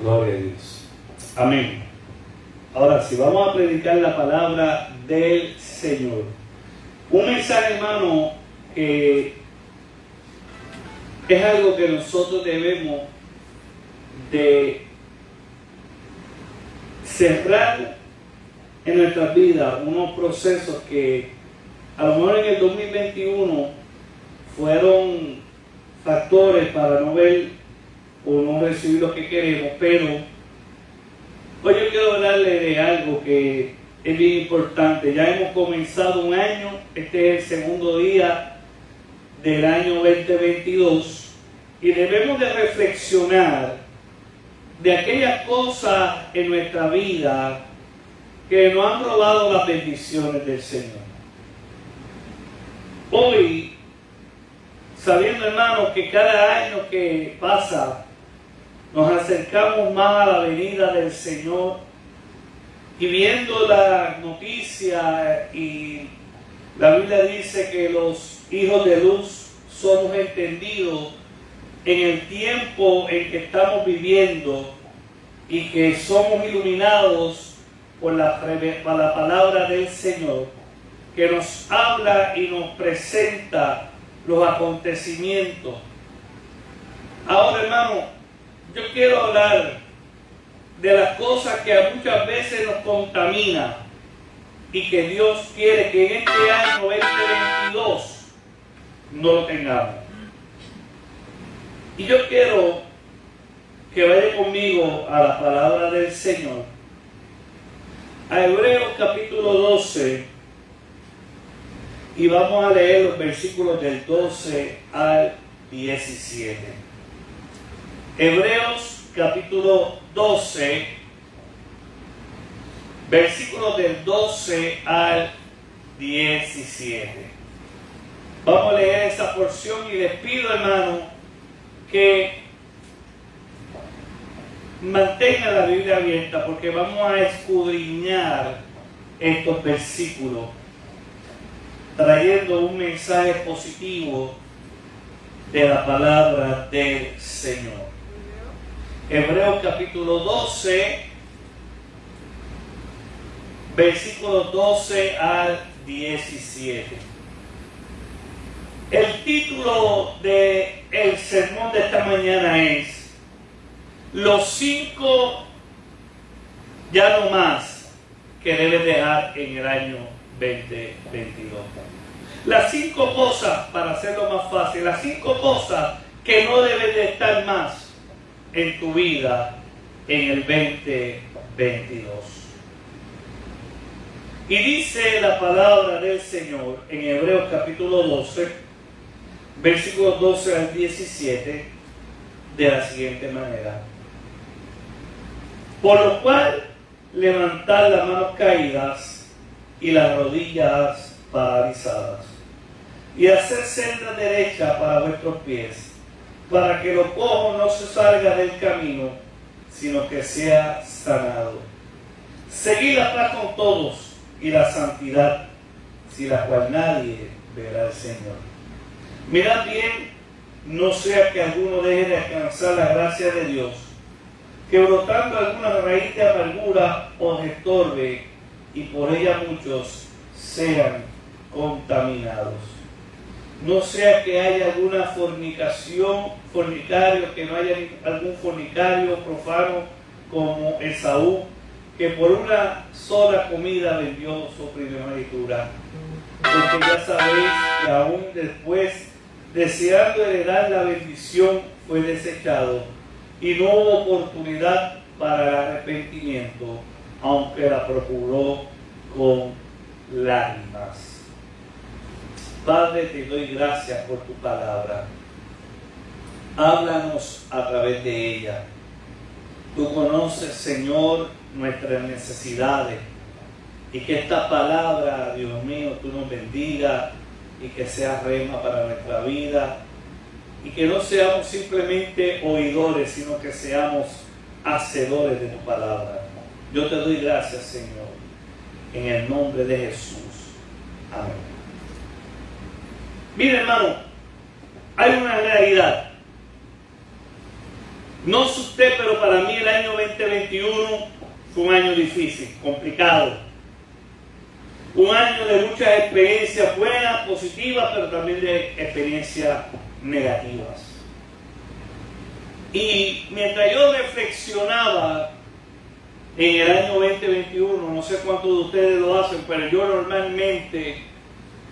Gloria a Dios. Amén. Ahora sí, vamos a predicar la palabra del Señor. Un mensaje, hermano, que es algo que nosotros debemos de cerrar en nuestras vidas, unos procesos que a lo mejor en el 2021 fueron factores para no ver o no recibir lo que queremos, pero hoy yo quiero hablarle de algo que es bien importante. Ya hemos comenzado un año, este es el segundo día del año 2022 y debemos de reflexionar de aquellas cosas en nuestra vida que nos han robado las bendiciones del Señor. Hoy, sabiendo, hermanos, que cada año que pasa nos acercamos más a la venida del Señor y viendo la noticia, y la Biblia dice que los hijos de luz somos entendidos en el tiempo en que estamos viviendo y que somos iluminados por la palabra del Señor, que nos habla y nos presenta los acontecimientos. Ahora, hermano, yo quiero hablar de las cosas que muchas veces nos contaminan y que Dios quiere que en este año 2022 no lo tengamos. Y yo quiero que vaya conmigo a la palabra del Señor, a Hebreos capítulo 12, y vamos a leer los versículos del 12 al 17. Hebreos capítulo 12, versículos del 12 al 17. Vamos a leer esa porción y les pido, hermano, que mantenga la Biblia abierta, porque vamos a escudriñar estos versículos trayendo un mensaje positivo de la palabra del Señor. Hebreos capítulo 12, versículos 12 al 17. El título del sermón de esta mañana es los 5 ya no más que debes dejar en el año 2022. Las 5 cosas, para hacerlo más fácil, las 5 cosas que no deben de estar más en tu vida en el 2022. Y dice la palabra del Señor en Hebreos capítulo 12, versículos 12 al 17, de la siguiente manera: por lo cual levantad las manos caídas y las rodillas paralizadas, y hacer senda derecha para vuestros pies, para que lo cojo no se salga del camino, sino que sea sanado. Seguid la paz con todos y la santidad, sin la cual nadie verá al Señor. Mirad bien, no sea que alguno deje de alcanzar la gracia de Dios, que brotando alguna raíz de amargura os estorbe, y por ella muchos sean contaminados. No sea que haya alguna fornicario, que no haya algún fornicario profano como Esaú, que por una sola comida vendió su primogenitura. Porque ya sabéis que aún después, deseando heredar la bendición, fue desechado, y no hubo oportunidad para el arrepentimiento, aunque la procuró con lágrimas. Padre, te doy gracias por tu palabra. Háblanos a través de ella. Tú conoces, Señor, nuestras necesidades, y que esta palabra, Dios mío, tú nos bendiga y que sea rema para nuestra vida, y que no seamos simplemente oidores, sino que seamos hacedores de tu palabra. Yo te doy gracias, Señor, en el nombre de Jesús. Amén. Mire, hermano, hay una realidad. No sé usted, pero para mí el año 2021 fue un año difícil, complicado. Un año de muchas experiencias buenas, positivas, pero también de experiencias negativas. Y mientras yo reflexionaba en el año 2021, no sé cuántos de ustedes lo hacen, pero yo normalmente,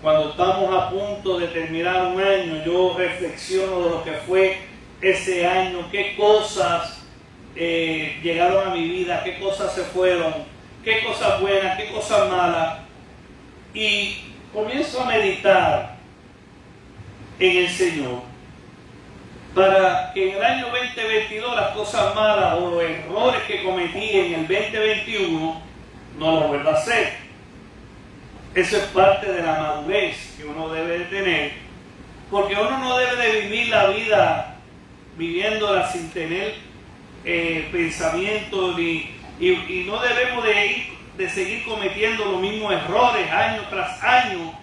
cuando estamos a punto de terminar un año, yo reflexiono de lo que fue ese año, qué cosas llegaron a mi vida, qué cosas se fueron, qué cosas buenas, qué cosas malas. Y comienzo a meditar en el Señor para que en el año 2022 las cosas malas o los errores que cometí en el 2021 no los vuelva a hacer. Eso es parte de la madurez que uno debe de tener, porque uno no debe de vivir la vida viviéndola sin tener pensamientos y no debemos de seguir cometiendo los mismos errores año tras año.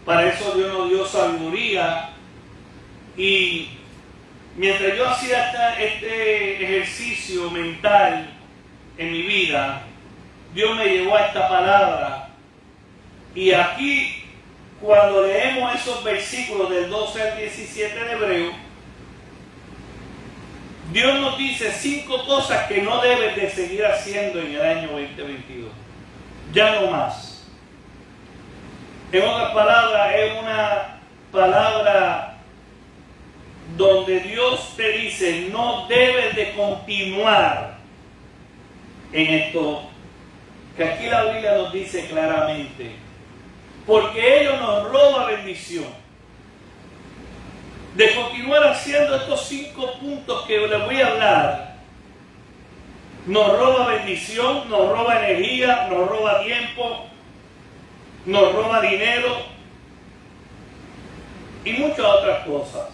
Para eso Dios nos dio sabiduría. Y mientras yo hacía este ejercicio mental en mi vida, Dios me llevó a esta palabra. Y aquí, cuando leemos esos versículos del 12 al 17 de Hebreo, Dios nos dice 5 cosas que no debes de seguir haciendo en el año 2022. Ya no más. En otras palabras, es una palabra donde Dios te dice, no debes de continuar en esto, que aquí la Biblia nos dice claramente, porque ello nos roba bendición. De continuar haciendo estos 5 puntos que les voy a hablar, nos roba bendición, nos roba energía, nos roba tiempo, nos roba dinero y muchas otras cosas.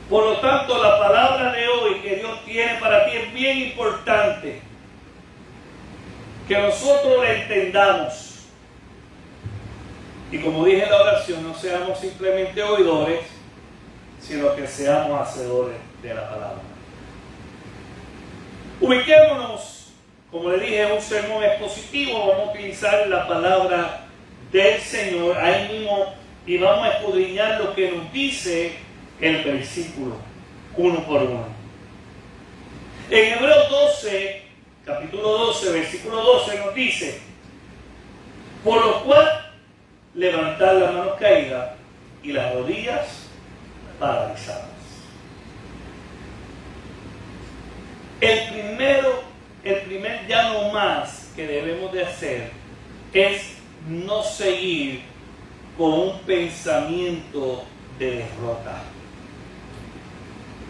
Por lo tanto, la palabra de hoy que Dios tiene para ti es bien importante que nosotros la entendamos. Y como dije en la oración, no seamos simplemente oidores, sino que seamos hacedores de la palabra. Ubiquémonos, como le dije, en un sermón expositivo, vamos a utilizar la palabra del Señor ahí mismo y vamos a escudriñar lo que nos dice el versículo, uno por uno. En Hebreos 12, capítulo 12, versículo 12 nos dice, por lo cual levantar las manos caídas y las rodillas paralizadas. El primer ya no más que debemos de hacer es no seguir con un pensamiento de derrota,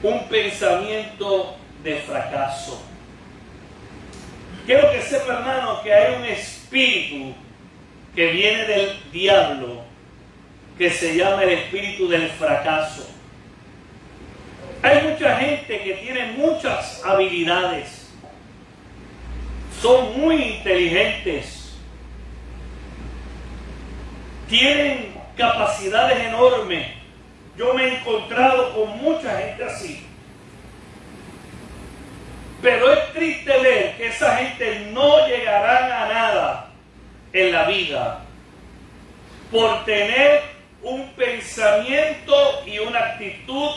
un pensamiento de fracaso. Quiero que sepa, hermano, que hay un espíritu que viene del diablo, que se llama el espíritu del fracaso. Hay mucha gente que tiene muchas habilidades, son muy inteligentes, tienen capacidades enormes. Yo me he encontrado con mucha gente así. Pero es triste ver que esa gente no llegarán a nada en la vida por tener un pensamiento y una actitud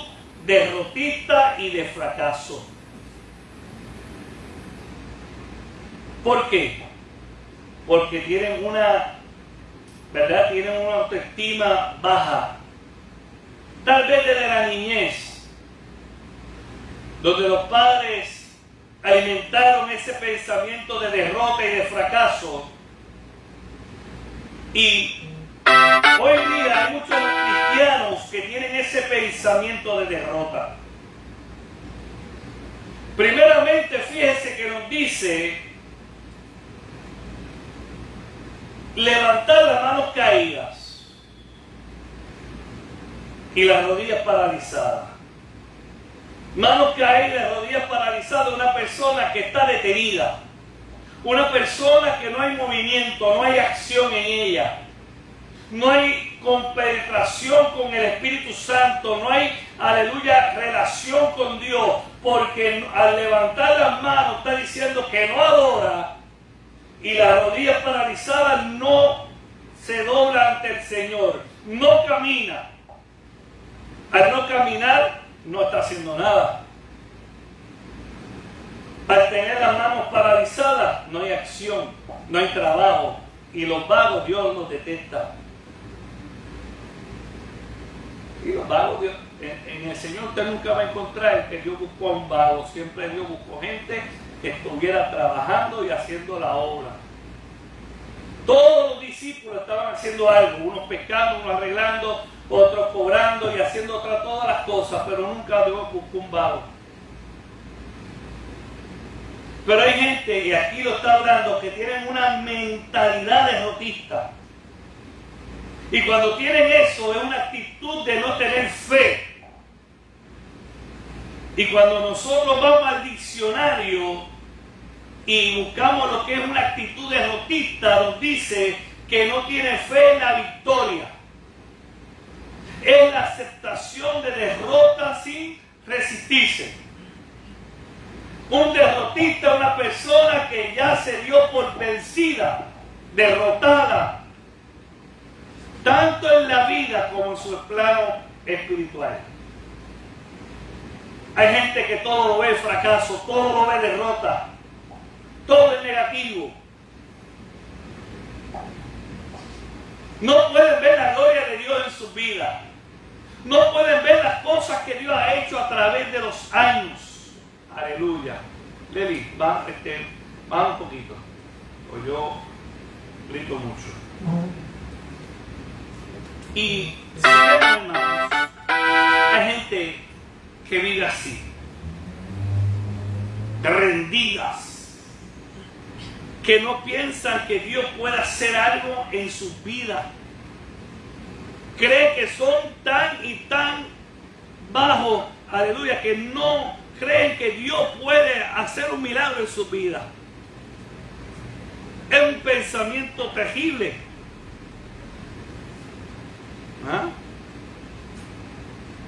derrotista y de fracaso. ¿Por qué? Porque tienen una autoestima baja, tal vez desde la niñez, donde los padres alimentaron ese pensamiento de derrota y de fracaso. Y hoy en día hay muchos cristianos que tienen ese pensamiento de derrota. Primeramente, fíjense que nos dice levantar las manos caídas y las rodillas paralizadas. Manos caídas, rodillas paralizadas, una persona que está detenida. Una persona que no hay movimiento, no hay acción en ella. No hay compenetración con el Espíritu Santo, no hay, aleluya, relación con Dios, porque al levantar las manos está diciendo que no adora, y las rodillas paralizadas no se dobla ante el Señor, no camina. Al no caminar, no está haciendo nada. Al tener las manos paralizadas, no hay acción, no hay trabajo. Y los vagos Dios los detesta. Y los vagos, Dios, en el Señor usted nunca va a encontrar que Dios buscó a un vago. Siempre Dios buscó gente que estuviera trabajando y haciendo la obra. Todos los discípulos estaban haciendo algo, unos pescando, unos arreglando, otros cobrando y haciendo todas las cosas, pero nunca Dios buscó un vago. Pero hay gente, y aquí lo está hablando, que tienen una mentalidad derrotista. Y cuando tienen eso, es una actitud de no tener fe. Y cuando nosotros vamos al diccionario y buscamos lo que es una actitud derrotista, nos dice que no tiene fe en la victoria. Es la aceptación de derrota sin resistirse. Un derrotista es una persona que ya se dio por vencida, derrotada, tanto en la vida como en su plano espiritual. Hay gente que todo lo ve fracaso, todo lo ve derrota, todo es negativo. No pueden ver la gloria de Dios en sus vidas. No pueden ver las cosas que Dios ha hecho a través de los años. Aleluya. Leli, va un poquito. O yo grito mucho. Y, hermanos, hay gente que vive así. Rendidas. Que no piensan que Dios pueda hacer algo en sus vidas. Creen que son tan y tan bajos, aleluya, que no creen que Dios puede hacer un milagro en su vida. Es un pensamiento terrible. ¿Ah?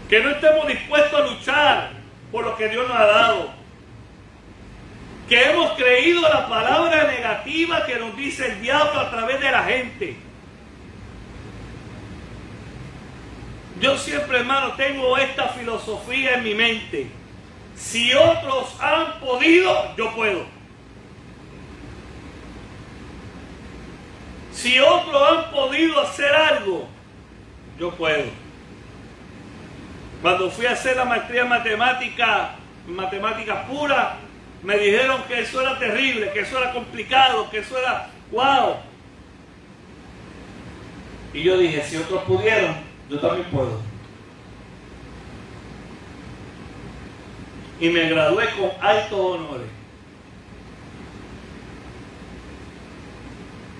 Que no estemos dispuestos a luchar por lo que Dios nos ha dado. Que hemos creído la palabra negativa que nos dice el diablo a través de la gente. Yo siempre, hermano, tengo esta filosofía en mi mente. Si otros han podido, yo puedo. Si otros han podido hacer algo, yo puedo. Cuando fui a hacer la maestría en matemáticas puras, me dijeron que eso era terrible, que eso era complicado, que eso era wow. Y yo dije, si otros pudieron, yo también puedo. Y me gradué con altos honores.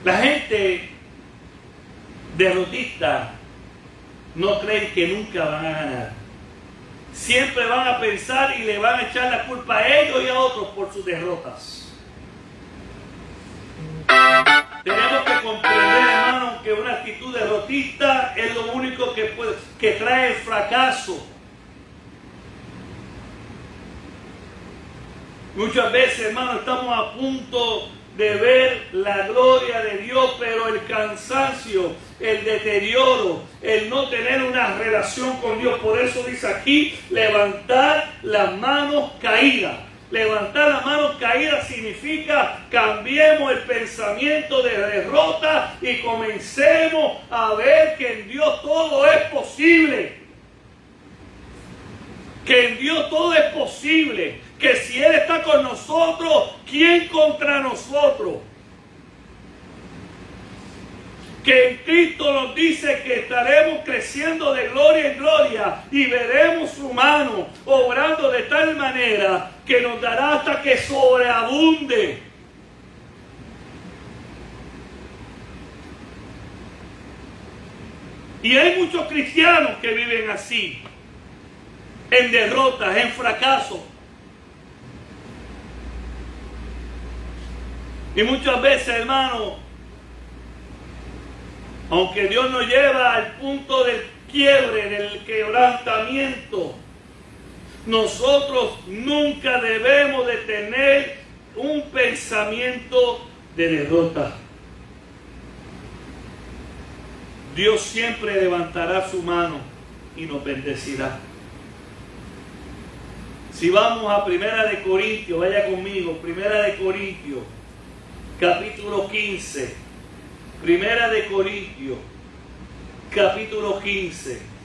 La gente derrotista no cree que nunca van a ganar. Siempre van a pensar y le van a echar la culpa a ellos y a otros por sus derrotas. Tenemos que comprender, hermano, que una actitud derrotista es lo único que trae el fracaso. Muchas veces, hermano, estamos a punto de ver la gloria de Dios, pero el cansancio, el deterioro, el no tener una relación con Dios. Por eso dice aquí, levantar las manos caídas. Levantar las manos caídas significa cambiemos el pensamiento de derrota y comencemos a ver que en Dios todo es posible. Que en Dios todo es posible. Que si Él está con nosotros, ¿quién contra nosotros? Que en Cristo nos dice que estaremos creciendo de gloria en gloria y veremos su mano obrando de tal manera que nos dará hasta que sobreabunde. Y hay muchos cristianos que viven así, en derrotas, en fracasos. Y muchas veces, hermano, Aunque Dios nos lleva al punto del quiebre, del quebrantamiento, nosotros nunca debemos de tener un pensamiento de derrota. Dios siempre levantará su mano y nos bendecirá. Si vamos a Primera de Corintios, vaya conmigo, Primera de Corintios, capítulo 15. Primera de Corintios, capítulo 15.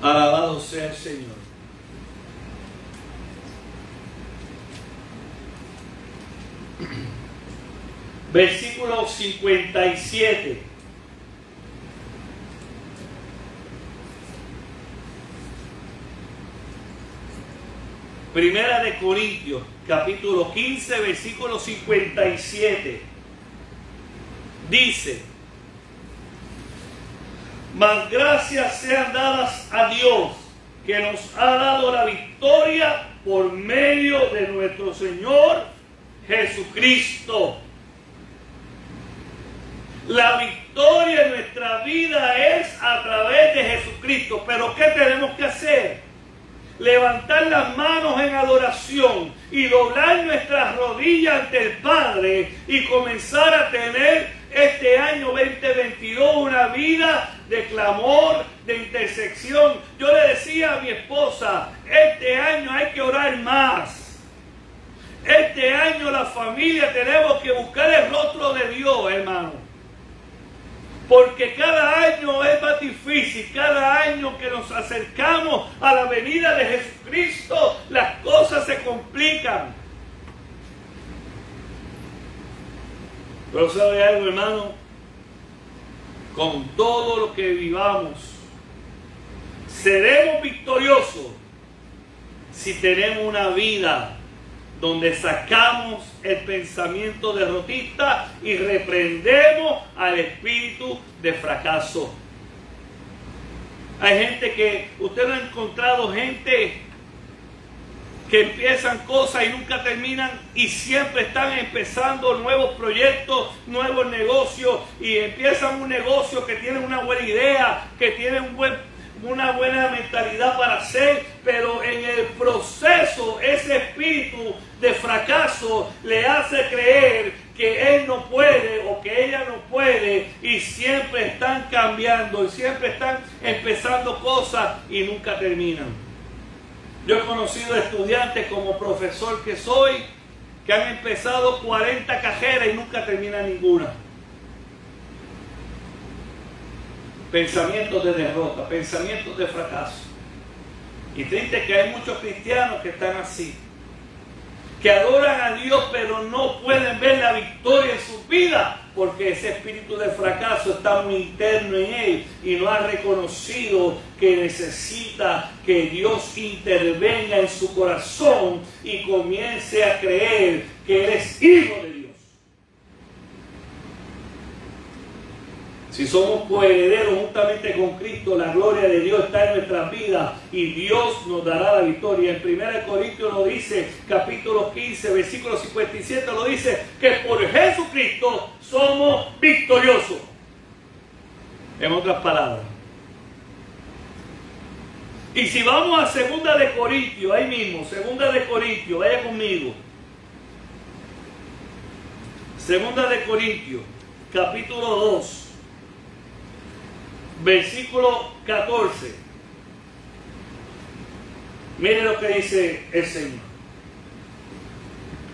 Alabado sea el Señor. Versículo 57. Primera de Corintios, capítulo 15, versículo 57. Dice: mas gracias sean dadas a Dios, que nos ha dado la victoria por medio de nuestro Señor Jesucristo. La victoria en nuestra vida es a través de Jesucristo. Pero ¿qué tenemos que hacer? Levantar las manos en adoración y doblar nuestras rodillas ante el Padre y comenzar a tener este año 2022 una vida de clamor, de intersección. Yo le decía a mi esposa, este año hay que orar más. Este año la familia tenemos que buscar el rostro de Dios, hermano. Porque cada año es más difícil, cada año que nos acercamos a la venida de Jesucristo, las cosas se complican. Pero ¿sabe algo, hermano? Con todo lo que vivamos, seremos victoriosos si tenemos una vida donde sacamos el pensamiento derrotista y reprendemos al espíritu de fracaso. Hay gente que, usted no ha encontrado gente que empiezan cosas y nunca terminan y siempre están empezando nuevos proyectos, nuevos negocios, y empiezan un negocio que tiene una buena idea, que tiene una buena mentalidad para hacer, pero en el proceso ese espíritu de fracaso le hace creer que él no puede o que ella no puede, y siempre están cambiando y siempre están empezando cosas y nunca terminan. Yo he conocido estudiantes como profesor que soy que han empezado 40 carreras y nunca terminan ninguna. Pensamientos de derrota, pensamientos de fracaso. Y triste que hay muchos cristianos que están así, que adoran a Dios pero no pueden ver la victoria en sus vidas porque ese espíritu de fracaso está muy interno en él y no ha reconocido que necesita que Dios intervenga en su corazón y comience a creer que Él es hijo de Dios. Si somos coherederos juntamente con Cristo, la gloria de Dios está en nuestras vidas y Dios nos dará la victoria. En 1 Corintios lo dice, capítulo 15, versículo 57, lo dice que por Jesucristo somos victoriosos. En otras palabras. Y si vamos a 2 de Corintios, ahí mismo, 2 de Corintios, vaya conmigo. 2 de Corintios, capítulo 2. Versículo 14. Mire lo que dice el Señor.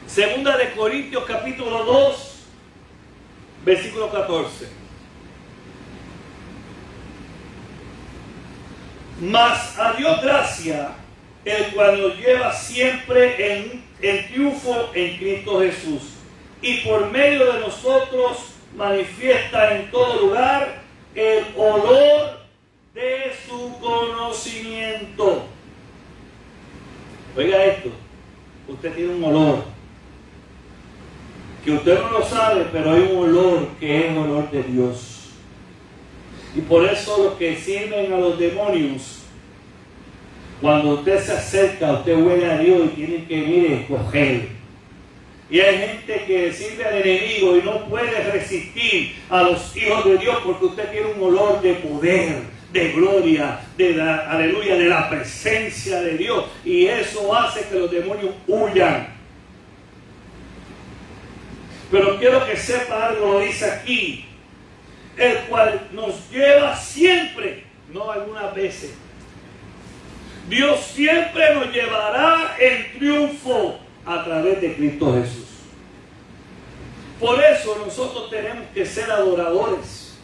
2 de Corintios capítulo 2, versículo 14. Mas a Dios gracia, el cual nos lleva siempre en el triunfo en Cristo Jesús, y por medio de nosotros manifiesta en todo lugar el olor de su conocimiento. Oiga esto, usted tiene un olor, que usted no lo sabe, pero hay un olor que es el olor de Dios. Y por eso los que sirven a los demonios, cuando usted se acerca, usted huele a Dios y tiene que, mire, coger. Y hay gente que sirve al enemigo y no puede resistir a los hijos de Dios porque usted tiene un olor de poder, de gloria, aleluya, de la presencia de Dios. Y eso hace que los demonios huyan. Pero quiero que sepa algo, lo dice aquí, el cual nos lleva siempre, no algunas veces. Dios siempre nos llevará en triunfo a través de Cristo Jesús. Por eso nosotros tenemos que ser adoradores.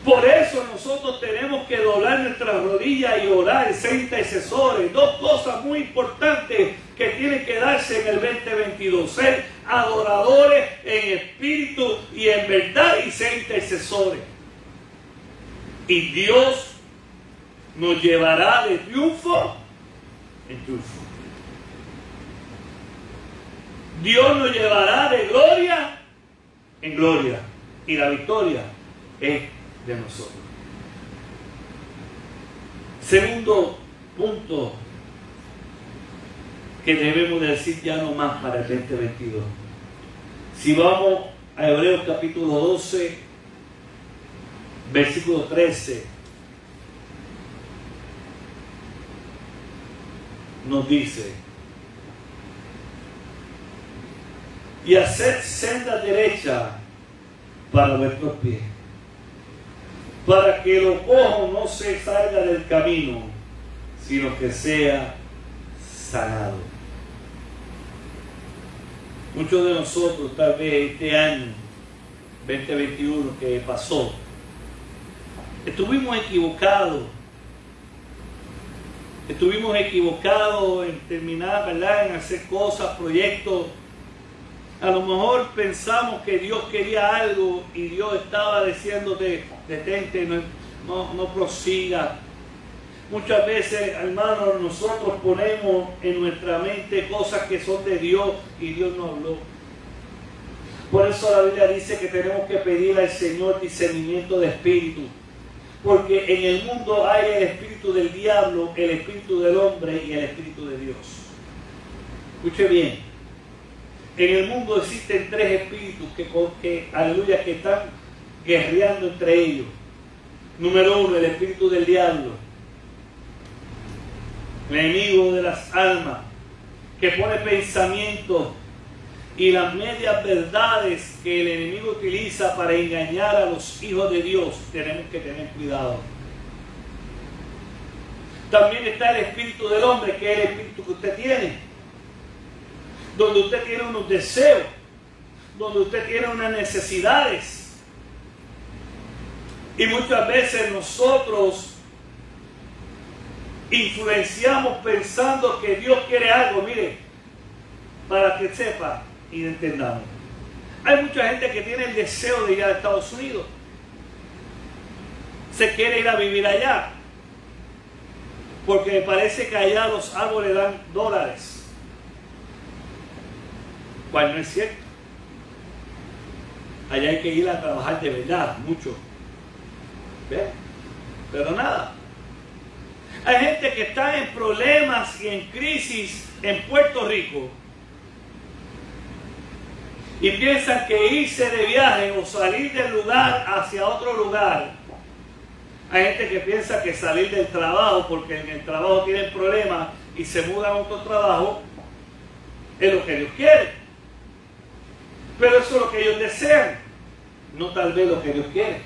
Por eso nosotros tenemos que doblar nuestras rodillas y orar, ser intercesores. Dos cosas muy importantes que tienen que darse en el 2022. Ser adoradores en espíritu y en verdad y ser intercesores. Y Dios nos llevará de triunfo en triunfo. Dios nos llevará de gloria en gloria. Y la victoria es de nosotros. Segundo punto que debemos decir ya no más para el 2022. Si vamos a Hebreos capítulo 12, versículo 13, nos dice: y haced senda derecha para vuestros pies, para que lo cojo no se salga del camino, sino que sea sanado. Muchos de nosotros, tal vez este año 2021 que pasó, estuvimos equivocados en terminar, ¿verdad?, en hacer cosas, proyectos. A lo mejor pensamos que Dios quería algo y Dios estaba diciéndote: detente, no prosiga. Muchas veces, hermanos, nosotros ponemos en nuestra mente cosas que son de Dios y Dios no habló. Por eso la Biblia dice que tenemos que pedir al Señor discernimiento de espíritu. Porque en el mundo hay el espíritu del diablo, el espíritu del hombre y el espíritu de Dios. Escuche bien. En el mundo existen tres espíritus que están guerreando entre ellos. Número uno, el espíritu del diablo, el enemigo de las almas, que pone pensamientos y las medias verdades que el enemigo utiliza para engañar a los hijos de Dios. Tenemos que tener cuidado. También está el espíritu del hombre, que es el espíritu que usted tiene, donde usted tiene unos deseos, donde usted tiene unas necesidades. Y muchas veces nosotros influenciamos pensando que Dios quiere algo. Mire, para que sepa y entendamos. Hay mucha gente que tiene el deseo de ir a Estados Unidos. Se quiere ir a vivir allá, porque me parece que allá los árboles dan dólares. Cual no es cierto. Allá hay que ir a trabajar de verdad, mucho. ¿Ven? Pero nada. Hay gente que está en problemas y en crisis en Puerto Rico y piensan que irse de viaje o salir del lugar hacia otro lugar. Hay gente que piensa que salir del trabajo, porque en el trabajo tienen problemas y se mudan a otro trabajo, es lo que Dios quiere. Pero eso es lo que ellos desean, no tal vez lo que Dios quiere.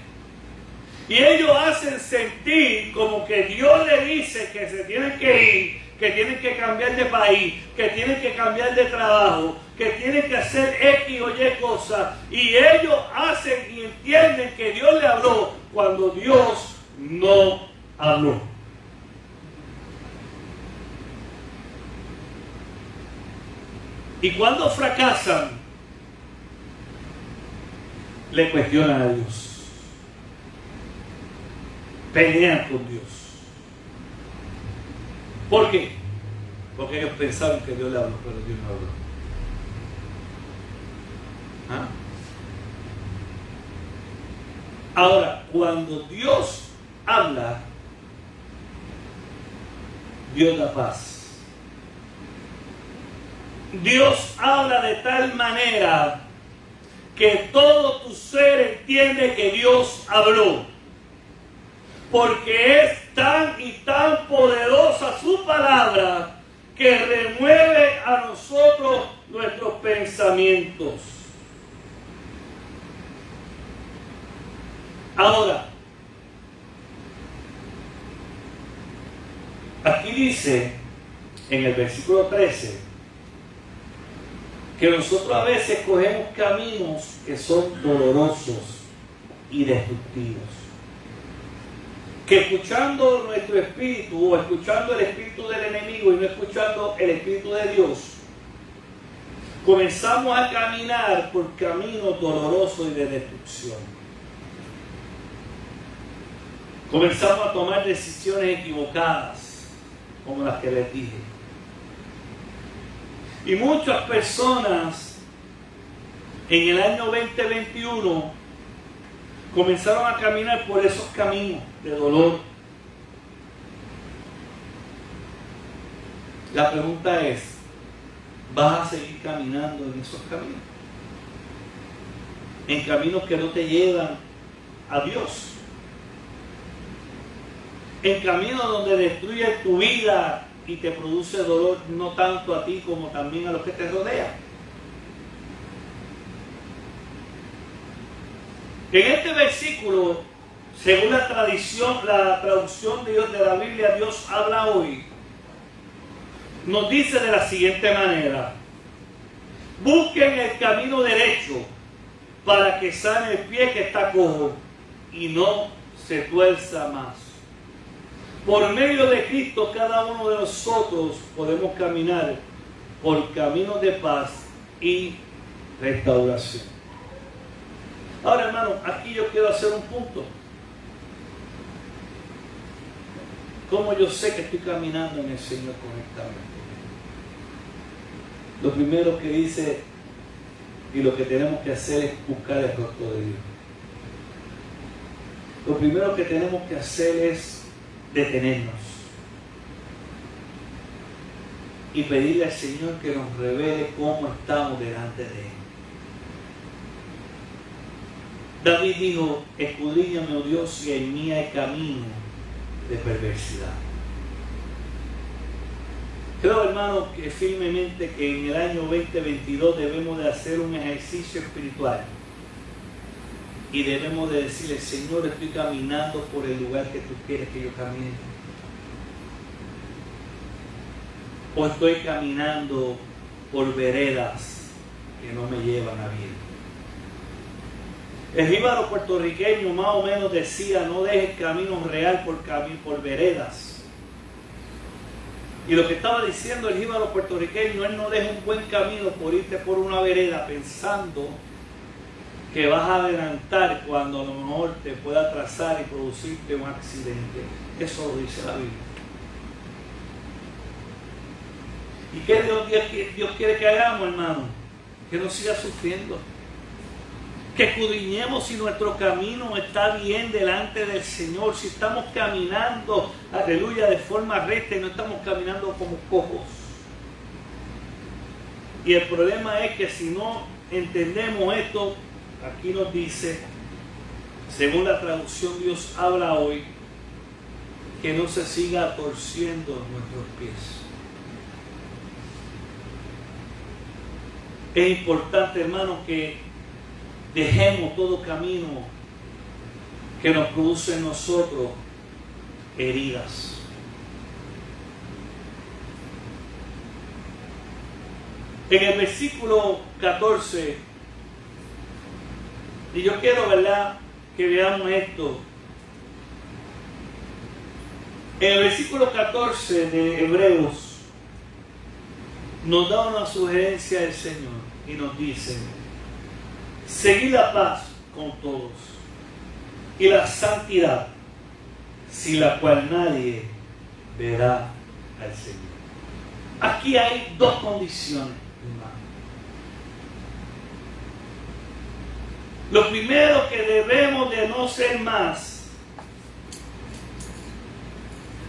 Y ellos hacen sentir como que Dios le dice que se tienen que ir, que tienen que cambiar de país, que tienen que cambiar de trabajo, que tienen que hacer X o Y cosas. Y ellos hacen y entienden que Dios le habló cuando Dios no habló. Y cuando fracasan, le cuestionan a Dios, pelean con Dios. ¿Por qué? Porque ellos pensaron que Dios le habló, pero Dios no habló. ¿Ah? Ahora, cuando Dios habla, Dios da paz. Dios habla de tal manera que todo tu ser entiende que Dios habló. Porque es tan y tan poderosa su palabra que remueve a nosotros nuestros pensamientos. Ahora, aquí dice en el versículo 13 que nosotros a veces cogemos caminos que son dolorosos y destructivos. Que escuchando nuestro espíritu o escuchando el espíritu del enemigo y no escuchando el espíritu de Dios, comenzamos a caminar por caminos dolorosos y de destrucción. Comenzamos a tomar decisiones equivocadas, como las que les dije. Y muchas personas en el año 2021 comenzaron a caminar por esos caminos de dolor. La pregunta es, ¿vas a seguir caminando en esos caminos? En caminos que no te llevan a Dios. En caminos donde destruye tu vida y te produce dolor no tanto a ti como también a los que te rodean. En este versículo, según la tradición, la traducción de la Biblia, Dios habla hoy, nos dice de la siguiente manera: busquen el camino derecho para que sane el pie que está cojo y no se tuerza más. Por medio de Cristo, cada uno de nosotros podemos caminar por caminos de paz y restauración. Ahora, hermano, aquí yo quiero hacer un punto. ¿Cómo yo sé que estoy caminando en el Señor correctamente? Lo primero que dice y lo que tenemos que hacer es buscar el rostro de Dios. Lo primero que tenemos que hacer es detenernos y pedirle al Señor que nos revele cómo estamos delante de Él. David dijo: escudriñame, oh Dios, si en mí hay camino de perversidad. Creo, hermano, que firmemente que en el año 2022 debemos de hacer un ejercicio espiritual y debemos de decirle: Señor, estoy caminando por el lugar que tú quieres que yo camine, o estoy caminando por veredas que no me llevan a bien. El jíbaro puertorriqueño más o menos decía: no dejes camino real por veredas. Y lo que estaba diciendo el jíbaro puertorriqueño, él no deja un buen camino por irte por una vereda pensando que vas a adelantar cuando a lo mejor te pueda atrasar y producirte un accidente. Eso lo dice la Biblia. ¿Y qué Dios quiere que hagamos, hermano? Que no siga sufriendo. Que escudriñemos si nuestro camino está bien delante del Señor, si estamos caminando, aleluya, de forma recta y no estamos caminando como cojos. Y el problema es que si no entendemos esto, aquí nos dice, según la traducción Dios habla hoy, que no se siga torciendo nuestros pies. Es importante, hermano, que dejemos todo camino que nos produce en nosotros heridas. En el versículo 14, y yo quiero, ¿verdad?, que veamos esto. En el versículo 14 de Hebreos nos da una sugerencia del Señor y nos dice: seguid la paz con todos y la santidad, sin la cual nadie verá al Señor. Aquí hay dos condiciones, hermano. Lo primero, que debemos de no ser más.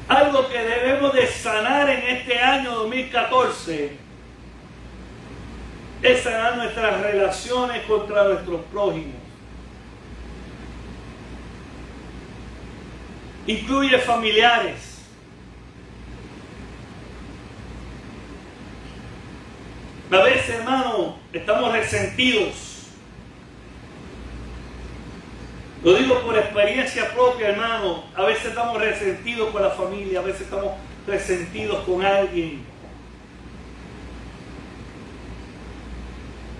Algo que debemos de sanar en este año 2014 es sanar nuestras relaciones contra nuestros prójimos. Incluye familiares. A veces, hermano, estamos resentidos. Lo digo por experiencia propia, hermano. A veces estamos resentidos con la familia, a veces estamos resentidos con alguien.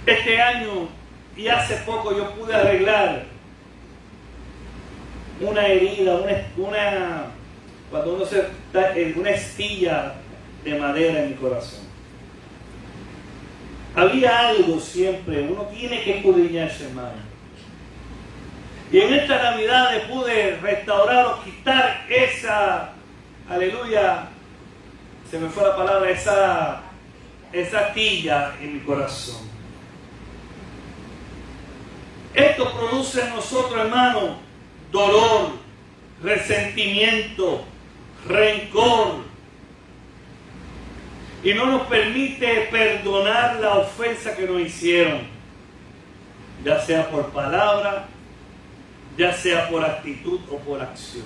Este año y hace poco yo pude arreglar una herida, cuando uno se da una estilla de madera en mi corazón. Había algo siempre, uno tiene que escudriñarse, hermano. Y en esta Navidad pude restaurar o quitar esa, aleluya, se me fue la palabra, esa astilla en mi corazón. Esto produce en nosotros, hermano, dolor, resentimiento, rencor. Y no nos permite perdonar la ofensa que nos hicieron, ya sea por palabra, ya sea por actitud o por acción.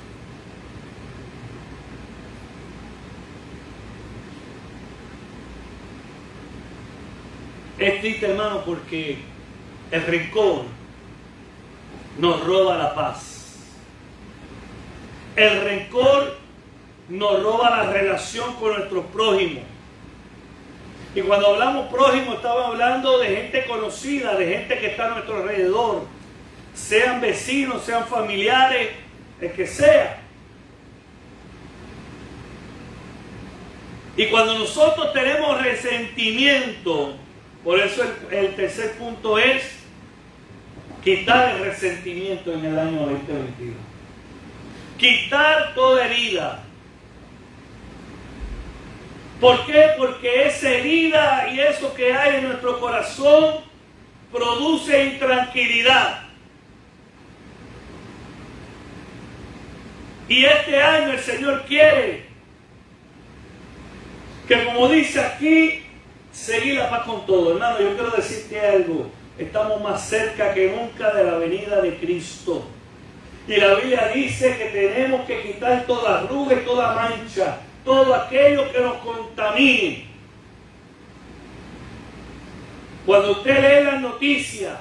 Es triste, hermano, porque el rencor nos roba la paz. El rencor nos roba la relación con nuestros prójimos. Y cuando hablamos prójimo, estamos hablando de gente conocida, de gente que está a nuestro alrededor. Sean vecinos, sean familiares, el que sea. Y cuando nosotros tenemos resentimiento, por eso el tercer punto es quitar el resentimiento en el año 2022. Quitar toda herida. ¿Por qué? Porque esa herida y eso que hay en nuestro corazón produce intranquilidad. Y este año el Señor quiere que, como dice aquí, seguir la paz con todo. Hermano, yo quiero decirte algo. Estamos más cerca que nunca de la venida de Cristo. Y la Biblia dice que tenemos que quitar toda arruga y toda mancha, todo aquello que nos contamine. Cuando usted lee las noticias,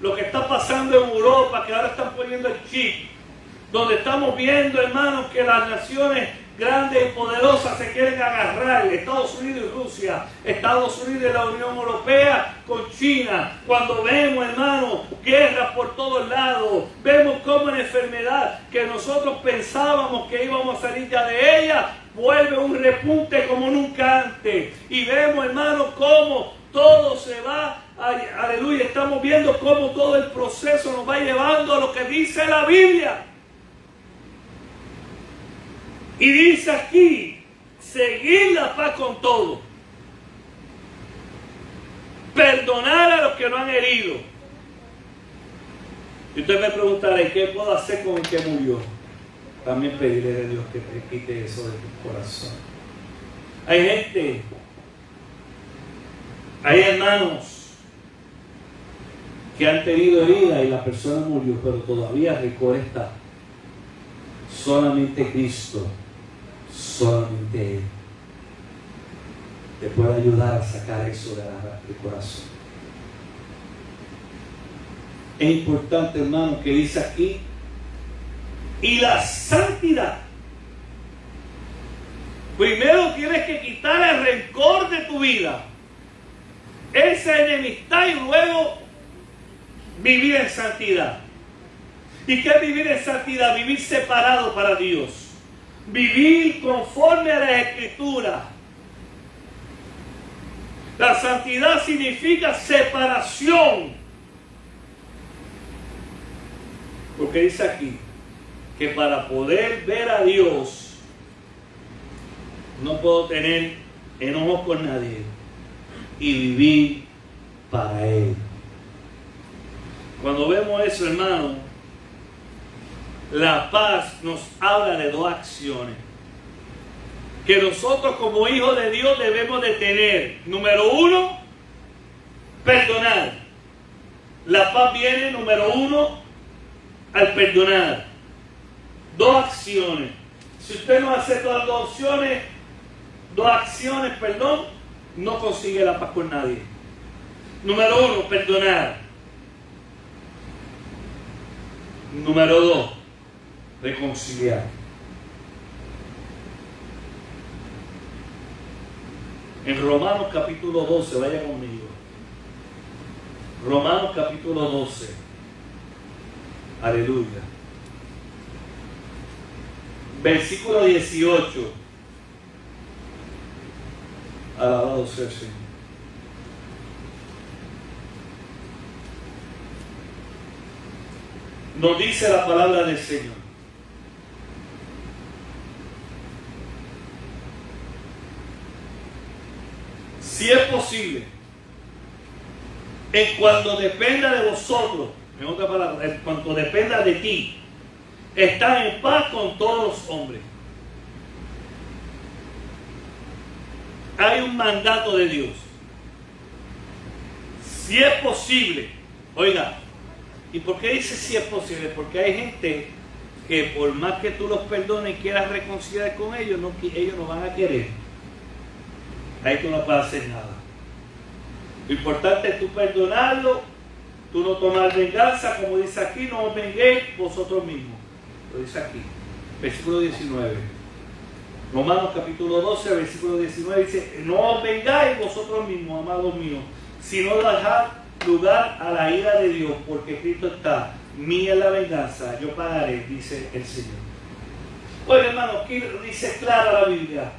lo que está pasando en Europa, que ahora están poniendo el chip, donde estamos viendo, hermanos, que las naciones grandes y poderosas se quieren agarrar, Estados Unidos y Rusia, Estados Unidos y la Unión Europea con China. Cuando vemos, hermanos, guerras por todos lados, vemos cómo en enfermedad que nosotros pensábamos que íbamos a salir ya de ella, vuelve un repunte como nunca antes. Y vemos, hermanos, cómo todo se va, aleluya, estamos viendo cómo todo el proceso nos va llevando a lo que dice la Biblia. Y dice aquí, seguir la paz con todo. Perdonar a los que nos han herido. Y usted me preguntará, ¿qué puedo hacer con el que murió? También pediré a Dios que te quite eso de tu corazón. Hay gente, hay hermanos que han tenido herida y la persona murió, pero todavía recuerda solamente Cristo. Solamente Él te puede ayudar a sacar eso del corazón. Es importante, hermano, que dice aquí, y la santidad. Primero tienes que quitar el rencor de tu vida, esa enemistad, y luego vivir en santidad. ¿Y qué es vivir en santidad? Vivir separado para Dios. Vivir conforme a la Escritura. La santidad significa separación. Porque dice aquí que para poder ver a Dios no puedo tener enojos con nadie y vivir para Él. Cuando vemos eso, hermano, la paz nos habla de dos acciones que nosotros como hijos de Dios debemos de tener. Número uno, Perdonar. La paz viene, número 1, al perdonar. 2 acciones. Si usted no hace todas las 2 acciones, no consigue la paz con nadie. Número 1, perdonar. Número 2, reconciliar. En Romanos capítulo 12, vaya conmigo. Romanos capítulo 12. Aleluya. Versículo 18. Alabado sea el Señor. Nos dice la palabra del Señor. Si es posible, en cuanto dependa de vosotros, en otra palabra, en cuanto dependa de ti, estás en paz con todos los hombres. Hay un mandato de Dios. Si es posible, oiga, ¿y por qué dice si es posible? Porque hay gente que por más que tú los perdones y quieras reconciliar con ellos, ellos no van a querer. Ahí tú no puedes hacer nada. Lo importante es tú perdonarlo, tú no tomar venganza, como dice aquí, no os venguéis vosotros mismos. Lo dice aquí, versículo 19. Romanos capítulo 12, versículo 19 dice, no os vengáis vosotros mismos, amados míos, sino dejad lugar a la ira de Dios, porque Cristo está, mía es la venganza, yo pagaré, dice el Señor. Oye, hermano, aquí dice clara la Biblia.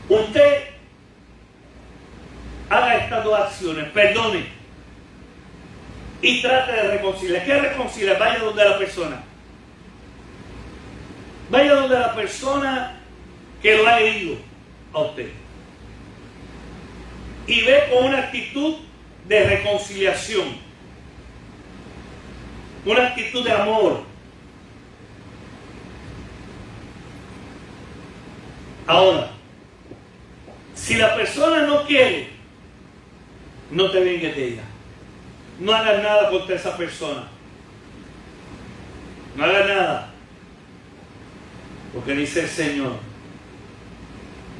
Usted haga estas 2 acciones, perdone y trate de reconciliar. ¿Qué reconciliar? Vaya donde la persona. Vaya donde la persona que lo ha herido a usted. Y ve con una actitud de reconciliación. Una actitud de amor. Ahora, si la persona no quiere, no te vengues de ella. No hagas nada contra esa persona. No hagas nada. Porque dice el Señor,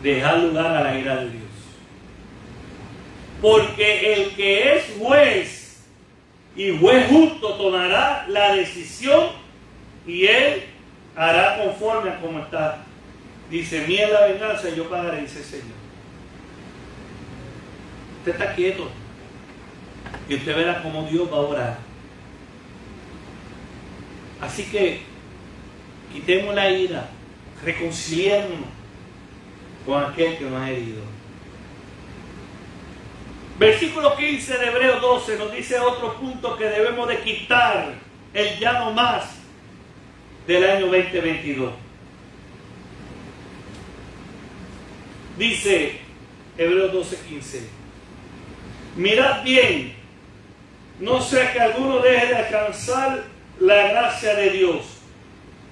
dejar lugar a la ira de Dios. Porque el que es juez y juez justo tomará la decisión y él hará conforme a como está. Dice, mía es la venganza y yo pagaré, dice el Señor. Usted está quieto y usted verá cómo Dios va a orar. Así que quitemos la ira, reconciliémonos con aquel que nos ha herido. Versículo 15 de Hebreos 12 nos dice otro punto que debemos de quitar, el ya no más del año 2022. Dice Hebreos 12:15, mirad bien, no sea que alguno deje de alcanzar la gracia de Dios,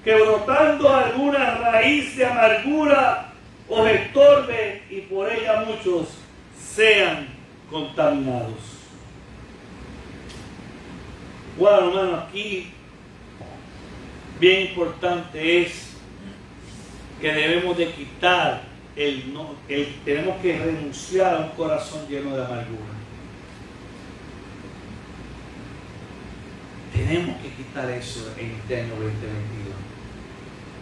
que brotando alguna raíz de amargura os estorbe y por ella muchos sean contaminados. Bueno, hermano, aquí bien importante es que debemos de quitar tenemos que renunciar a un corazón lleno de amargura. Tenemos que quitar eso en este año 2022.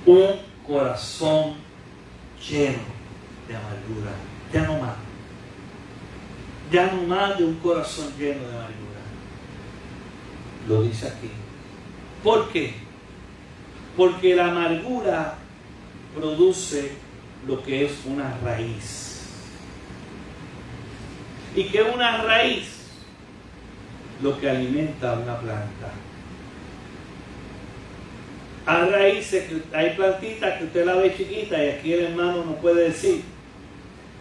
Un corazón lleno de amargura. Ya no más. Ya no más de un corazón lleno de amargura. Lo dice aquí. ¿Por qué? Porque la amargura produce lo que es una raíz. ¿Y qué es una raíz? Lo que alimenta a una planta. Hay raíces, hay plantitas que usted la ve chiquita y aquí el hermano no puede decir.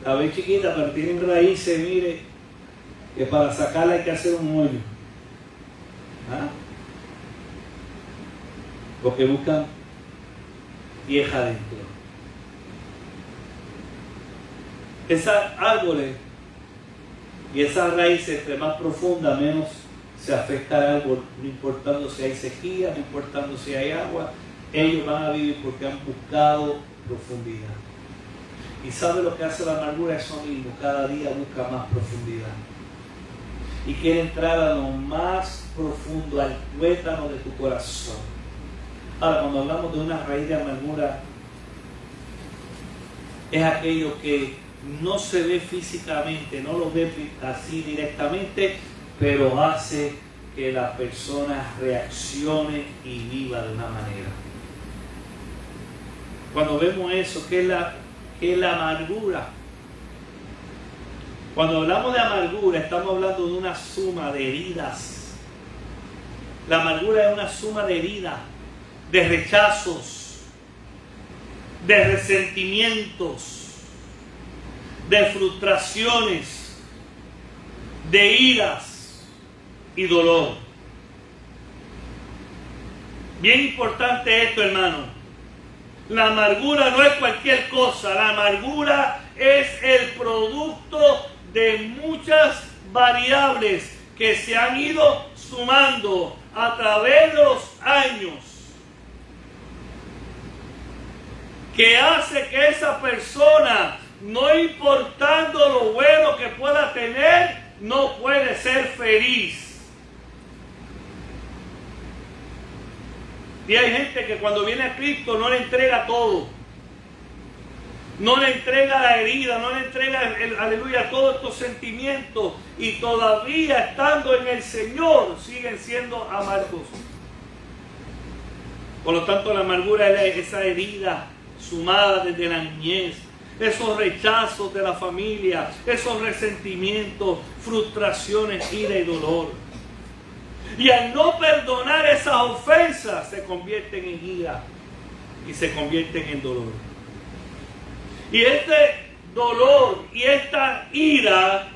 La ve chiquita, pero tienen raíces, mire, que para sacarla hay que hacer un hoyo. ¿Ah? Porque buscan tierra adentro. Esos árboles Y esa raíz, entre más profunda, menos se afecta al árbol, no importando si hay sequía, no importando si hay agua, ellos van a vivir porque han buscado profundidad. Y sabe lo que hace la amargura, eso mismo, cada día busca más profundidad. Y quiere entrar a lo más profundo, al tuétano de tu corazón. Ahora, cuando hablamos de una raíz de amargura, es aquello que no se ve físicamente, no lo ve así directamente, pero hace que la persona reaccione y viva de una manera. Cuando vemos eso, ¿qué es la amargura? Cuando hablamos de amargura, estamos hablando de una suma de heridas. La amargura es una suma de heridas, de rechazos, de resentimientos, de frustraciones, de iras y dolor. Bien importante esto, hermano. La amargura no es cualquier cosa. La amargura es el producto de muchas variables que se han ido sumando a través de los años, que hace que esa persona, no importando lo bueno que pueda tener, no puede ser feliz. Y hay gente que cuando viene a Cristo no le entrega todo. No le entrega la herida, no le entrega, aleluya, todos estos sentimientos. Y todavía estando en el Señor siguen siendo amargos. Por lo tanto, la amargura es esa herida sumada desde la niñez. Esos rechazos de la familia, esos resentimientos, frustraciones, ira y dolor. Y al no perdonar esas ofensas, se convierten en ira y se convierten en dolor. Y este dolor y esta ira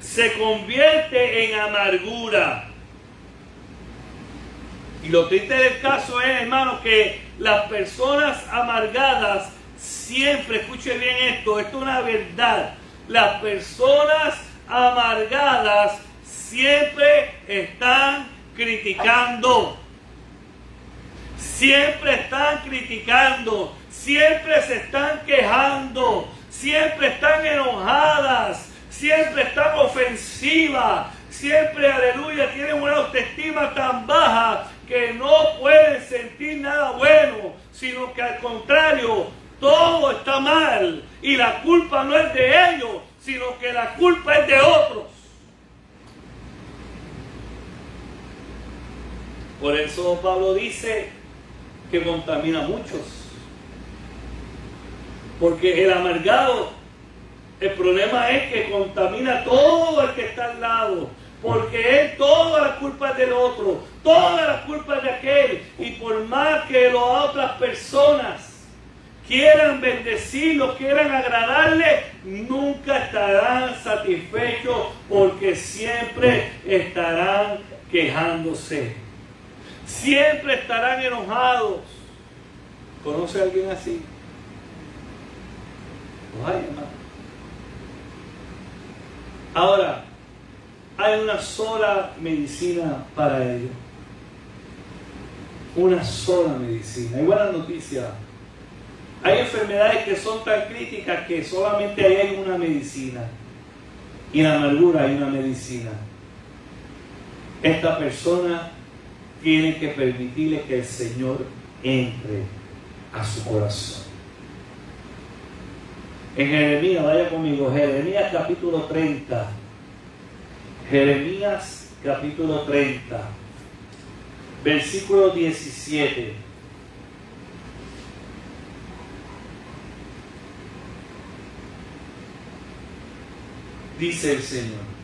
se convierte en amargura. Y lo triste del caso es, hermano, que las personas amargadas siempre, escuche bien esto es una verdad. Las personas amargadas siempre están criticando. Siempre están criticando. Siempre se están quejando. Siempre están enojadas. Siempre están ofensivas. Siempre, aleluya, tienen una autoestima tan baja que no pueden sentir nada bueno, sino que al contrario, todo está mal. Y la culpa no es de ellos, sino que la culpa es de otros. Por eso Pablo dice que contamina a muchos. Porque el amargado, el problema es que contamina a todo el que está al lado. Porque es toda la culpa del otro, toda la culpa de aquel. Y por más que las otras personas quieran bendecirlo, quieran agradarle, nunca estarán satisfechos porque siempre estarán quejándose. Siempre estarán enojados. ¿Conoce a alguien así? Pues hay, hermano. Ahora, hay una sola medicina para ello. Una sola medicina. Hay buenas noticias. Hay enfermedades que son tan críticas que solamente ahí hay una medicina. Y en la amargura hay una medicina. Esta persona tiene que permitirle que el Señor entre a su corazón. En Jeremías, vaya conmigo, Jeremías capítulo 30. Jeremías capítulo 30, versículo 17. Dice el Señor: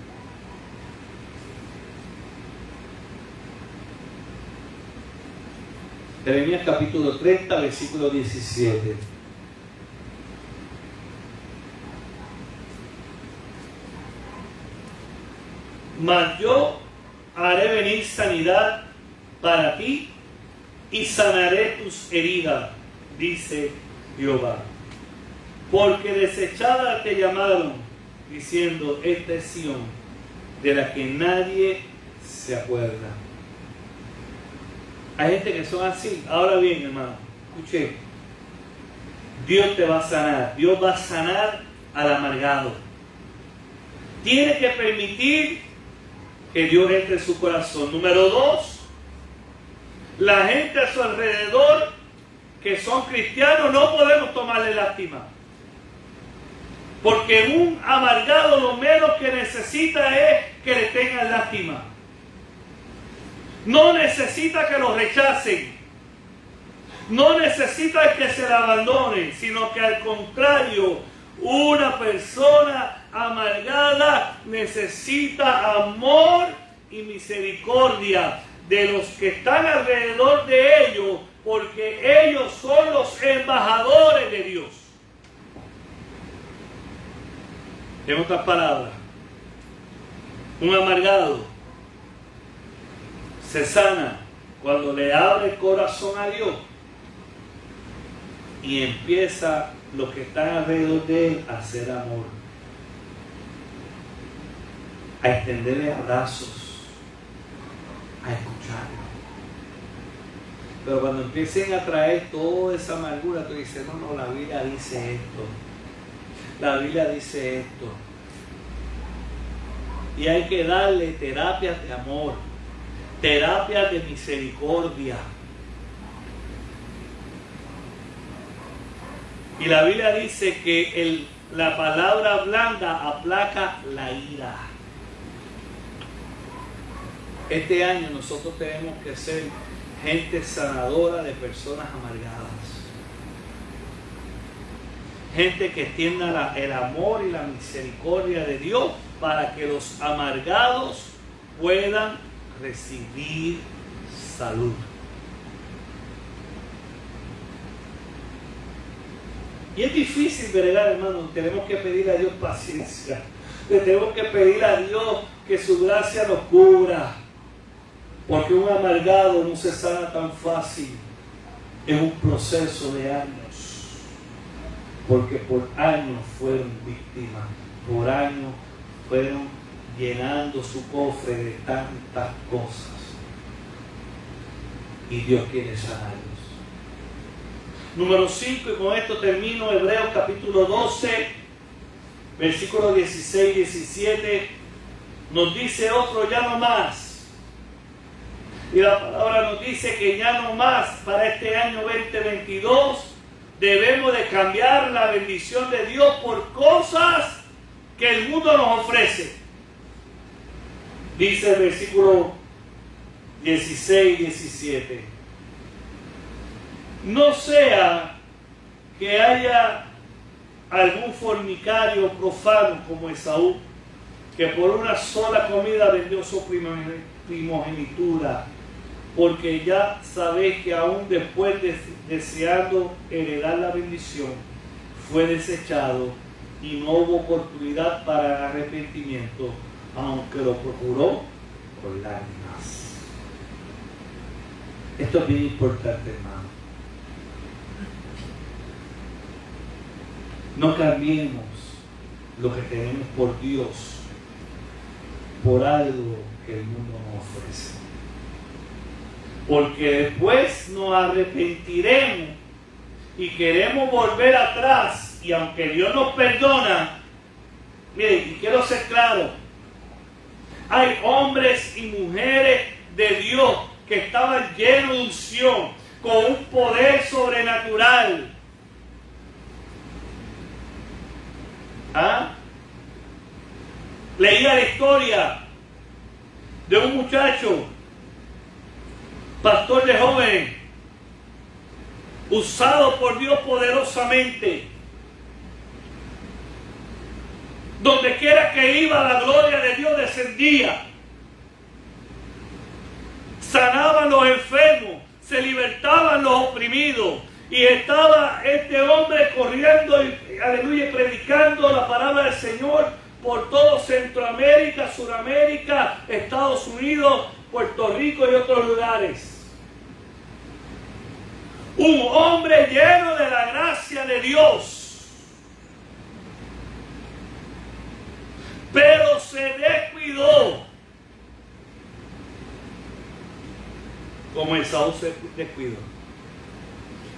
Jeremías capítulo 30, versículo 17. Mas yo haré venir sanidad para ti y sanaré tus heridas, dice Jehová. Porque desechada te llamaron, diciendo, esta es Sión, de la que nadie se acuerda. Hay gente que son así. Ahora bien, hermano, escuche, Dios te va a sanar. Dios va a sanar al amargado. Tiene que permitir que Dios entre en su corazón. Número 2, la gente a su alrededor que son cristianos no podemos tomarle lástima. Porque un amargado lo menos que necesita es que le tengan lástima. No necesita que lo rechacen. No necesita que se le abandonen, sino que al contrario, una persona amargada necesita amor y misericordia de los que están alrededor de ellos, porque ellos son los embajadores de Dios. En otras palabras, un amargado se sana cuando le abre el corazón a Dios y empieza los que están alrededor de él a hacer amor, a extenderle abrazos, a escucharlo. Pero cuando empiecen a traer toda esa amargura, tú dices, no, la Biblia dice esto. La Biblia dice esto. Y hay que darle terapias de amor, terapias de misericordia. Y la Biblia dice que la palabra blanda aplaca la ira. Este año nosotros tenemos que ser gente sanadora de personas amargadas. Gente que extienda el amor y la misericordia de Dios para que los amargados puedan recibir salud. Y es difícil bregar, hermano. Tenemos que pedir a Dios paciencia. Le tenemos que pedir a Dios que su gracia nos cubra. Porque un amargado no se sana tan fácil. Es un proceso de años. Porque por años fueron víctimas. Por años fueron llenando su cofre de tantas cosas. Y Dios quiere sanarlos. Número 5, y con esto termino, Hebreos capítulo 12, versículos 16 y 17, nos dice otro ya no más. Y la palabra nos dice que ya no más para este año 2022 debemos de cambiar la bendición de Dios por cosas que el mundo nos ofrece. Dice el versículo 16 y 17. No sea que haya algún fornicario profano como Esaú, que por una sola comida vendió su primogenitura, porque ya sabéis que aún después deseando heredar la bendición, fue desechado y no hubo oportunidad para arrepentimiento, aunque lo procuró con lágrimas. Esto es bien importante, hermano. No cambiemos lo que tenemos por Dios por algo que el mundo nos ofrece. Porque después nos arrepentiremos y queremos volver atrás. Y aunque Dios nos perdona, miren, y quiero ser claro, hay hombres y mujeres de Dios que estaban llenos de unción, con un poder sobrenatural. Leía la historia de un muchacho, pastor de joven, usado por Dios poderosamente. Donde quiera que iba, la gloria de Dios descendía. Sanaban los enfermos, se libertaban los oprimidos. Y estaba este hombre corriendo y, aleluya, predicando la palabra del Señor por todo Centroamérica, Suramérica, Estados Unidos, Puerto Rico y otros lugares. Un hombre lleno de la gracia de Dios. descuidó como Esaú se descuidó.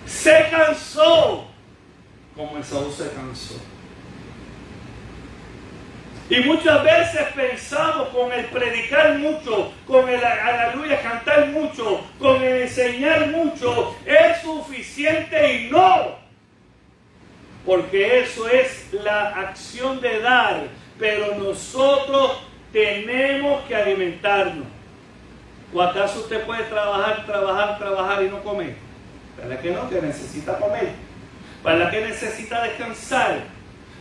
Se cansó como Esaú se cansó. Y muchas veces pensamos con el predicar mucho, con el aleluya, cantar mucho, con el enseñar mucho, es suficiente y no. Porque eso es la acción de dar, pero nosotros tenemos que alimentarnos. ¿O acaso usted puede trabajar y no comer? ¿Verdad que no? Que necesita comer. ¿Verdad que necesita descansar?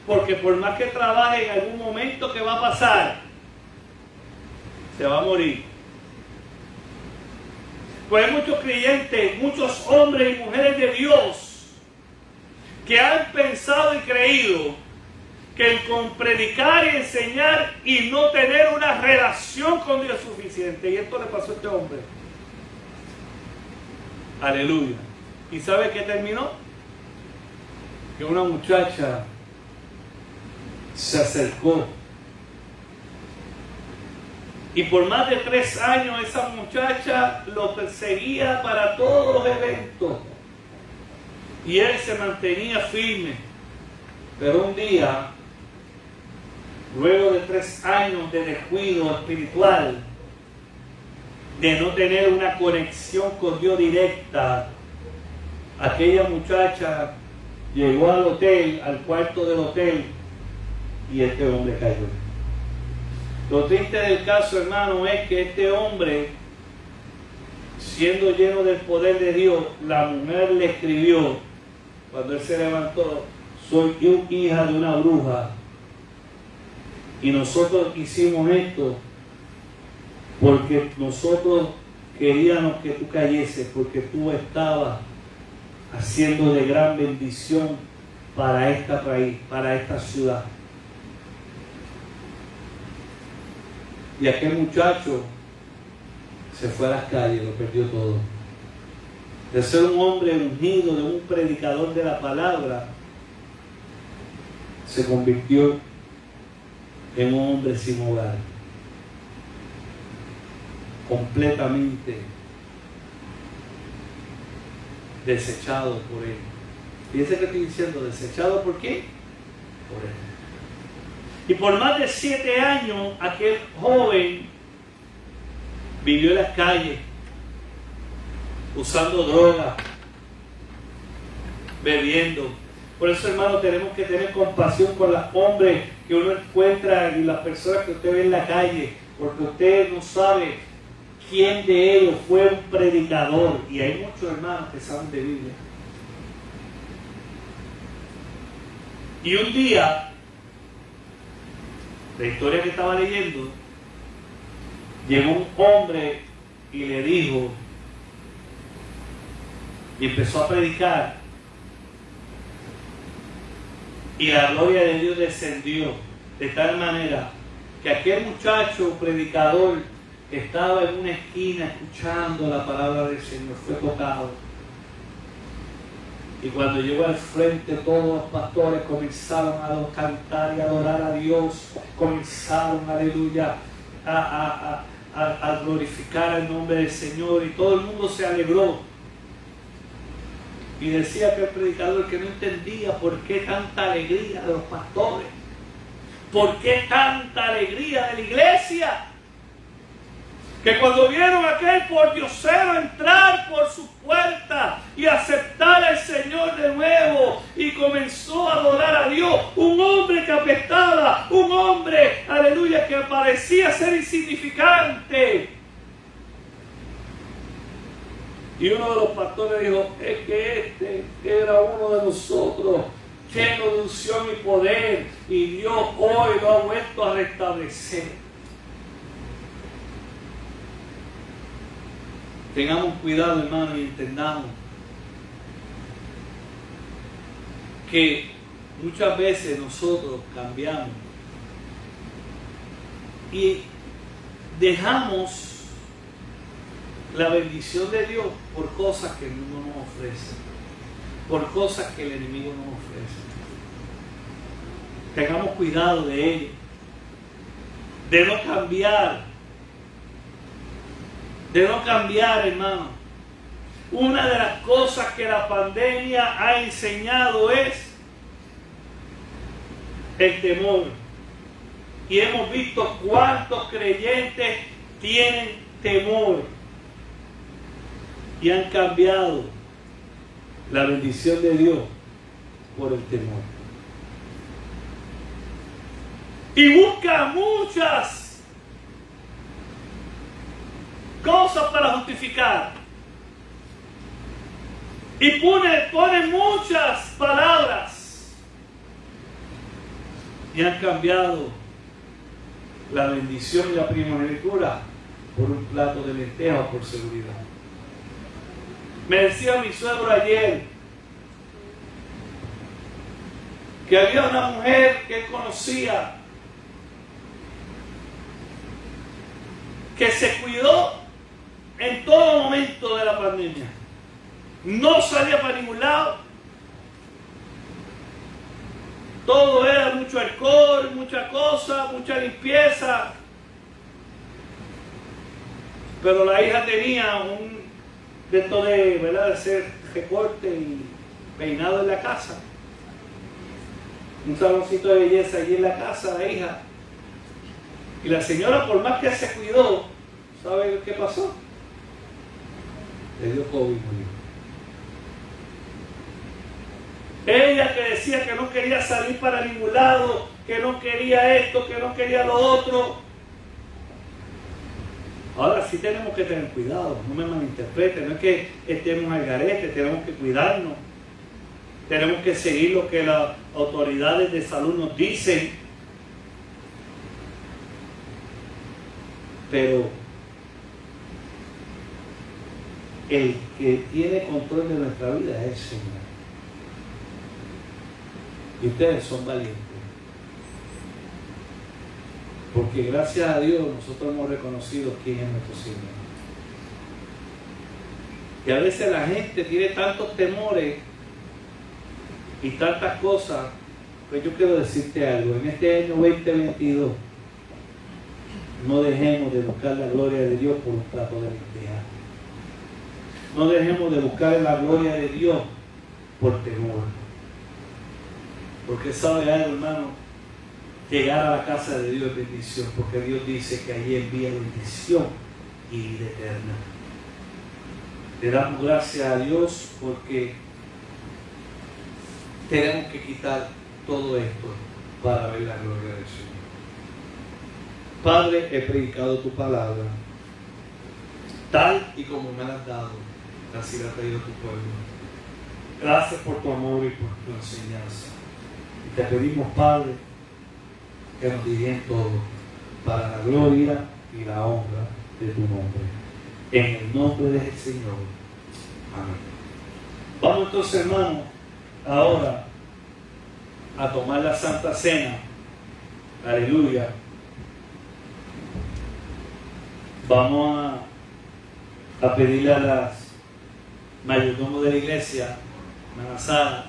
Porque por más que trabaje, en algún momento, ¿qué va a pasar? Se va a morir. Pues hay muchos creyentes, muchos hombres y mujeres de Dios que han pensado y creído que con predicar y enseñar y no tener una relación con Dios es suficiente. Y esto le pasó a este hombre. Aleluya. ¿Y sabe qué terminó? Que una muchacha se acercó. Y por más de 3 años esa muchacha lo perseguía para todos los eventos. Y él se mantenía firme. Pero un día, luego de 3 años de descuido espiritual, de no tener una conexión con Dios directa, aquella muchacha llegó al hotel, al cuarto del hotel, y este hombre cayó. Lo triste del caso, hermano, es que este hombre, siendo lleno del poder de Dios, la mujer le escribió, cuando él se levantó: soy hija de una bruja, y nosotros hicimos esto porque nosotros queríamos que tú cayeses, porque tú estabas haciendo de gran bendición para esta país, para esta ciudad. Y aquel muchacho se fue a las calles, lo perdió todo. De ser un hombre ungido, de un predicador de la palabra, se convirtió en un hombre sin hogar, completamente desechado por él. Fíjense que estoy diciendo, desechado ¿por qué? Por él. Y por más de 7 años aquel joven vivió en las calles, usando droga, bebiendo. Por eso, hermano, tenemos que tener compasión con los hombres que uno encuentra y las personas que usted ve en la calle, porque usted no sabe quién de ellos fue un predicador. Y hay muchos hermanos que saben de Biblia. Y un día, la historia que estaba leyendo, llegó un hombre y le dijo, y empezó a predicar, y la gloria de Dios descendió de tal manera que aquel muchacho predicador que estaba en una esquina escuchando la palabra del Señor fue tocado. Y cuando llegó al frente, todos los pastores comenzaron a cantar y adorar a Dios, comenzaron, aleluya, a glorificar el nombre del Señor, y todo el mundo se alegró. Y decía que el predicador que no entendía por qué tanta alegría de los pastores, por qué tanta alegría de la iglesia, que cuando vieron a aquel pordiosero entrar por su puerta y aceptar al Señor de nuevo y comenzó a adorar a Dios, un hombre que apestaba, un hombre, aleluya, que parecía ser insignificante. Y uno de los pastores dijo, es que este era uno de nosotros, lleno de unción y poder, y Dios hoy lo ha vuelto a restablecer. Tengamos cuidado, hermano, y entendamos que muchas veces nosotros cambiamos y dejamos la bendición de Dios por cosas que el mundo nos ofrece, por cosas que el enemigo nos ofrece. Tengamos cuidado de ello. de no cambiar, hermano. Una de las cosas que la pandemia ha enseñado es el temor. Y hemos visto cuántos creyentes tienen temor y han cambiado la bendición de Dios por el temor. Y busca muchas cosas para justificar. Y pone muchas palabras. Y han cambiado la bendición y la primogenitura por un plato de lentejas por seguridad. Me decía mi suegro ayer que había una mujer que él conocía que se cuidó en todo momento de la pandemia. No salía para ningún lado. Todo era mucho alcohol, mucha cosa, mucha limpieza. Pero la hija tenía un de esto de, ¿verdad?, de hacer recorte y peinado en la casa. Un saloncito de belleza allí en la casa, la hija. Y la señora, por más que se cuidó, ¿sabe qué pasó? Le dio COVID y murió. Ella que decía que no quería salir para ningún lado, que no quería esto, que no quería lo otro. Ahora sí tenemos que tener cuidado, no me malinterpreten, no es que estemos al garete, tenemos que cuidarnos. Tenemos que seguir lo que las autoridades de salud nos dicen. Pero el que tiene control de nuestra vida es el Señor. Y ustedes son valientes. Porque gracias a Dios nosotros hemos reconocido quién es nuestro Señor. Y a veces la gente tiene tantos temores y tantas cosas. Pues yo quiero decirte algo. En este año 2022 no dejemos de buscar la gloria de Dios por un plato de lentejas. No dejemos de buscar la gloria de Dios por temor. Porque sabe algo, hermano, llegar a la casa de Dios es bendición, porque Dios dice que allí envía bendición y vida eterna. Le damos gracias a Dios porque tenemos que quitar todo esto para ver la gloria del Señor. Padre, he predicado tu palabra tal y como me la has dado, así la ha traído tu pueblo. Gracias por tu amor y por tu enseñanza. Y te pedimos, Padre, que nos diriguen todo para la gloria y la honra de tu nombre. En el nombre del Señor. Amén. Vamos entonces, hermanos, ahora a tomar la Santa Cena. Aleluya. Vamos a pedirle a las mayordomos de la iglesia, Hermana Sara,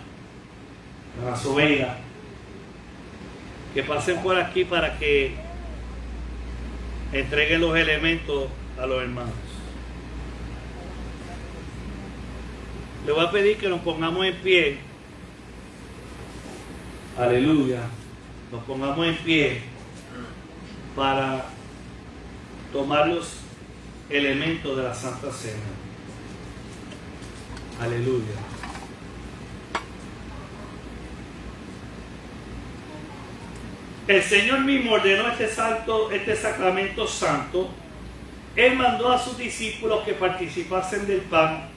Hermana Sobeida, que pasen por aquí para que entreguen los elementos a los hermanos. Le voy a pedir que nos pongamos en pie. Aleluya. Nos pongamos en pie para tomar los elementos de la Santa Cena. Aleluya. El Señor mismo ordenó este sacramento santo. Él mandó a sus discípulos que participasen del pan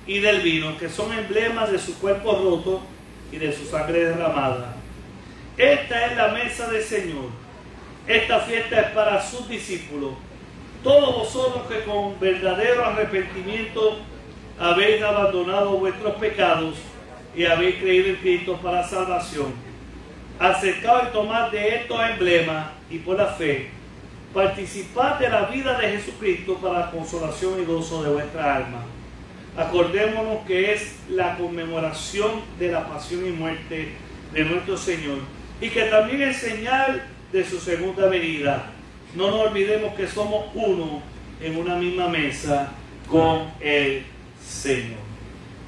y del vino, que son emblemas de su cuerpo roto y de su sangre derramada. Esta es la mesa del Señor. Esta fiesta es para sus discípulos. Todos vosotros que con verdadero arrepentimiento habéis abandonado vuestros pecados y habéis creído en Cristo para salvación, acercaos y tomad de estos emblemas y por la fe participad de la vida de Jesucristo para la consolación y gozo de vuestra alma. Acordémonos que es la conmemoración de la pasión y muerte de nuestro Señor y que también es señal de su segunda venida. no nos olvidemos que somos uno en una misma mesa con el Señor.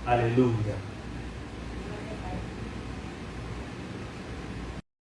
Aleluya.